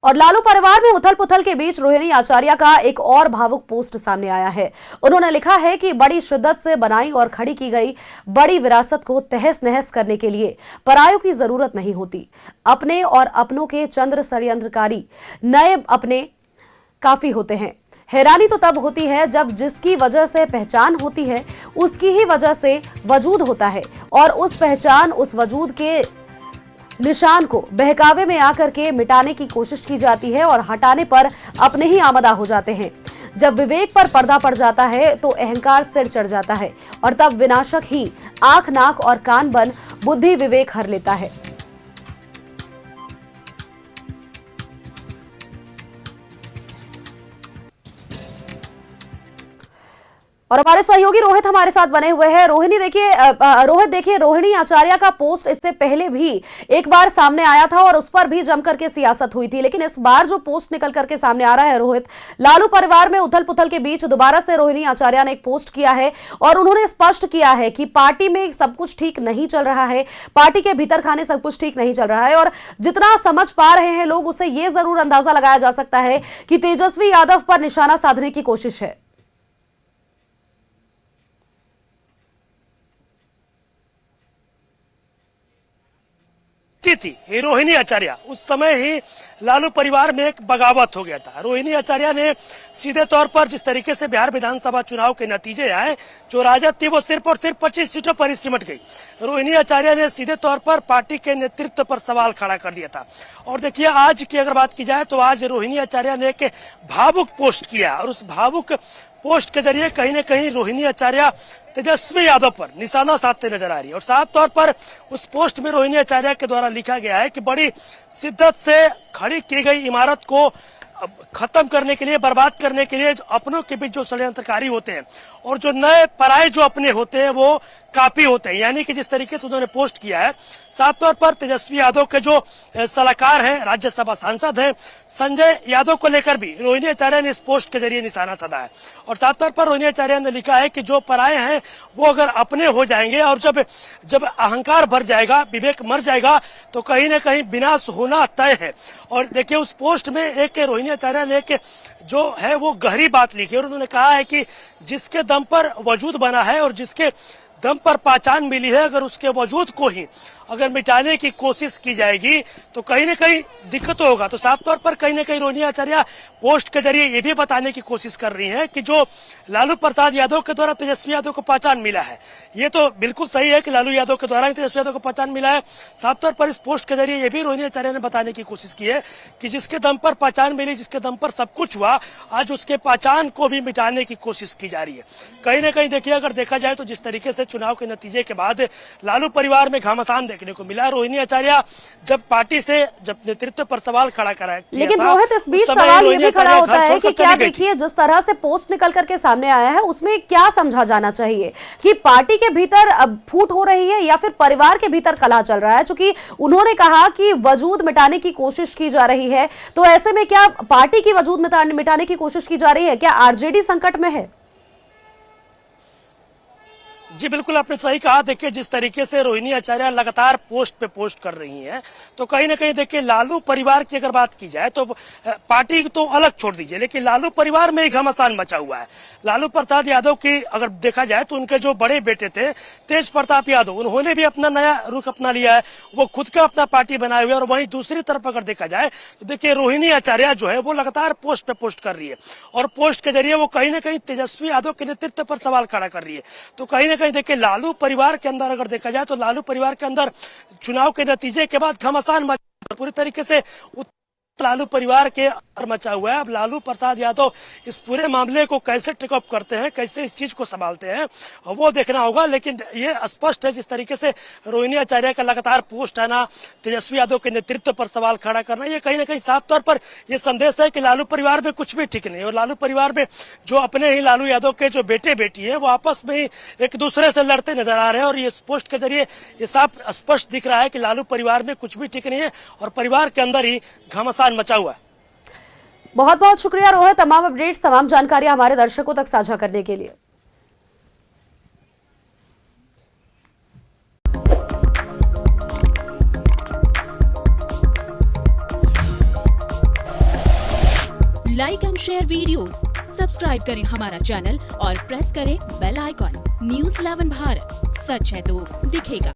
और लालू परिवार में उथल पुथल के बीच रोहिणी आचार्य का एक और भावुक पोस्ट सामने आया है। उन्होंने लिखा है कि बड़ी शिद्दत से बनाई और खड़ी की गई बड़ी विरासत को तहस नहस करने के लिए परायों की जरूरत नहीं होती। अपने और अपनों के चंद्र षड्यंत्रकारी नए अपने काफी होते हैं। हैरानी तो तब होती है जब जिसकी वजह से पहचान होती है उसकी ही वजह से वजूद होता है और उस पहचान उस वजूद के निशान को बहकावे में आकर के मिटाने की कोशिश की जाती है और हटाने पर अपने ही आमदा हो जाते हैं। जब विवेक पर पर्दा पड़ जाता है तो अहंकार सिर चढ़ जाता है और तब विनाशक ही आंख नाक और कान बन बुद्धि विवेक हर लेता है। और हमारे सहयोगी रोहित हमारे साथ बने हुए हैं। रोहित देखिए रोहिणी आचार्य का पोस्ट इससे पहले भी एक बार सामने आया था और उस पर भी जमकर के सियासत हुई थी, लेकिन इस बार जो पोस्ट निकल करके सामने आ रहा है रोहित, लालू परिवार में उथल पुथल के बीच दोबारा से रोहिणी आचार्य ने एक पोस्ट किया है और उन्होंने स्पष्ट किया है कि पार्टी में सब कुछ ठीक नहीं चल रहा है, पार्टी के भीतर खाने सब कुछ ठीक नहीं चल रहा है और जितना समझ पा रहे हैं लोग उससे यह जरूर अंदाजा लगाया जा सकता है कि तेजस्वी यादव पर निशाना साधने की कोशिश है। थी रोहिणी आचार्य, उस समय ही लालू परिवार में एक बगावत हो गया था। रोहिणी आचार्य ने सीधे तौर पर जिस तरीके से बिहार विधानसभा चुनाव के नतीजे आए, जो राजद थी वो सिर्फ और सिर्फ 25 सीटों पर ही सिमट गई। रोहिणी आचार्य ने सीधे तौर पर पार्टी के नेतृत्व पर सवाल खड़ा कर दिया था। और देखिए आज की अगर बात की जाए तो आज रोहिणी आचार्य ने एक भावुक पोस्ट किया और उस भावुक पोस्ट के जरिए कहीं न कहीं रोहिणी आचार्य तेजस्वी यादव पर निशाना साधते नजर आ रही है। और साफ तौर पर उस पोस्ट में रोहिणी आचार्य के द्वारा लिखा गया है कि बड़ी शिद्दत से खड़ी की गई इमारत को खत्म करने के लिए, बर्बाद करने के लिए अपनों के बीच जो षड्यंत्रकारी होते हैं और जो नए पराये जो अपने होते हैं वो काफी होते हैं। यानी कि जिस तरीके से उन्होंने पोस्ट किया है, साफ तौर पर तेजस्वी यादव के जो सलाहकार हैं, राज्यसभा सांसद हैं संजय यादव को लेकर भी रोहिणी आचार्य ने इस पोस्ट के जरिए निशाना साधा है। और साफ तौर पर रोहिणी आचार्य ने लिखा है कि जो पराये हैं वो अगर अपने हो जाएंगे और जब अहंकार भर जाएगा, विवेक मर जाएगा तो कहीं ना कहीं विनाश होना तय है। और देखिए उस पोस्ट में एक रोहिणी आचार्य ने एक जो है वो गहरी बात लिखी और उन्होंने कहा है कि जिसके दम पर वजूद बना है और जिसके दम पर पहचान मिली है, अगर उसके वजूद को ही अगर मिटाने की कोशिश की जाएगी तो कहीं ना कहीं दिक्कत होगा। तो साफ तौर पर कहीं ना कहीं रोहिणी आचार्य पोस्ट के जरिए ये भी बताने की कोशिश कर रही है कि जो लालू प्रसाद यादव के द्वारा तेजस्वी यादव को पहचान मिला है, ये तो बिल्कुल सही है कि लालू यादव के द्वारा ही तेजस्वी यादव को पहचान मिला है। साफ तौर पर इस पोस्ट के जरिए ये भी रोहिणी आचार्य ने बताने की कोशिश की है कि जिसके दम पर पहचान मिली, जिसके दम पर सब कुछ हुआ, आज उसके पहचान को भी मिटाने की कोशिश की जा रही है। कहीं ना कहीं देखिए अगर देखा जाए तो जिस तरीके से चुनाव के नतीजे के बाद लालू परिवार में घमासान देखने को मिला, रोहिणी आचार्य जब पार्टी से जब नेतृत्व पर सवाल खड़ा करा, लेकिन रोहित इस बीच सवाल ये भी खड़ा होता है कि क्या देखिए जिस तरह से पोस्ट निकल करके सामने आया है उसमें क्या समझा जाना चाहिए कि पार्टी के भीतर अब फूट हो रही है या फिर परिवार के भीतर कलह चल रहा है? चूंकि उन्होंने कहा कि वजूद मिटाने की कोशिश की जा रही है, तो ऐसे में क्या पार्टी की वजूद मिटाने की कोशिश की जा रही है? क्या आरजेडी संकट में है? जी बिल्कुल, आपने सही कहा। देखिए जिस तरीके से रोहिणी आचार्य लगातार पोस्ट पे पोस्ट कर रही हैं, तो कहीं ना कहीं देखिए लालू परिवार की अगर बात की जाए तो पार्टी तो अलग छोड़ दीजिए, लेकिन लालू परिवार में ही घमासान मचा हुआ है। लालू प्रसाद यादव की अगर देखा जाए तो उनके जो बड़े बेटे थे तेज प्रताप यादव, उन्होंने भी अपना नया रुख अपना लिया है, वो खुद का अपना पार्टी बनाए हुए। और वहीं दूसरी तरफ अगर देखा जाए तो देखिए रोहिणी आचार्य जो है वो लगातार पोस्ट पे पोस्ट कर रही है और पोस्ट के जरिए वो कहीं ना कहीं तेजस्वी यादव के नेतृत्व पर सवाल खड़ा कर रही है। तो कहीं ना कहीं देखिए लालू परिवार के अंदर अगर देखा जाए तो लालू परिवार के अंदर चुनाव के नतीजे के बाद घमासान पूरी तरीके से लालू परिवार के मचा हुआ है। अब लालू प्रसाद यादव इस पूरे मामले को कैसे टेकअप करते हैं, कैसे इस चीज को संभालते हैं, वो देखना होगा। लेकिन ये स्पष्ट है जिस तरीके से रोहिणी आचार्य का लगातार पोस्ट आना, तेजस्वी यादव के नेतृत्व पर सवाल खड़ा करना, ये कहीं ना कहीं साफ तौर पर ये संदेश है कि लालू परिवार में कुछ भी ठीक नहीं। और लालू परिवार में जो अपने ही लालू यादव के जो बेटे बेटी है वो आपस में ही एक दूसरे से लड़ते नजर आ रहे हैं। और ये पोस्ट के जरिए ये साफ स्पष्ट दिख रहा है कि लालू परिवार में कुछ भी ठीक नहीं है और परिवार के अंदर ही घमासान मचा हुआ है। बहुत बहुत शुक्रिया रोहित, तमाम अपडेट्स, तमाम जानकारियां हमारे दर्शकों तक साझा करने के लिए। Like and share videos, subscribe करें हमारा चैनल और प्रेस करें बेल आइकॉन। News 11 भारत, सच है तो दिखेगा।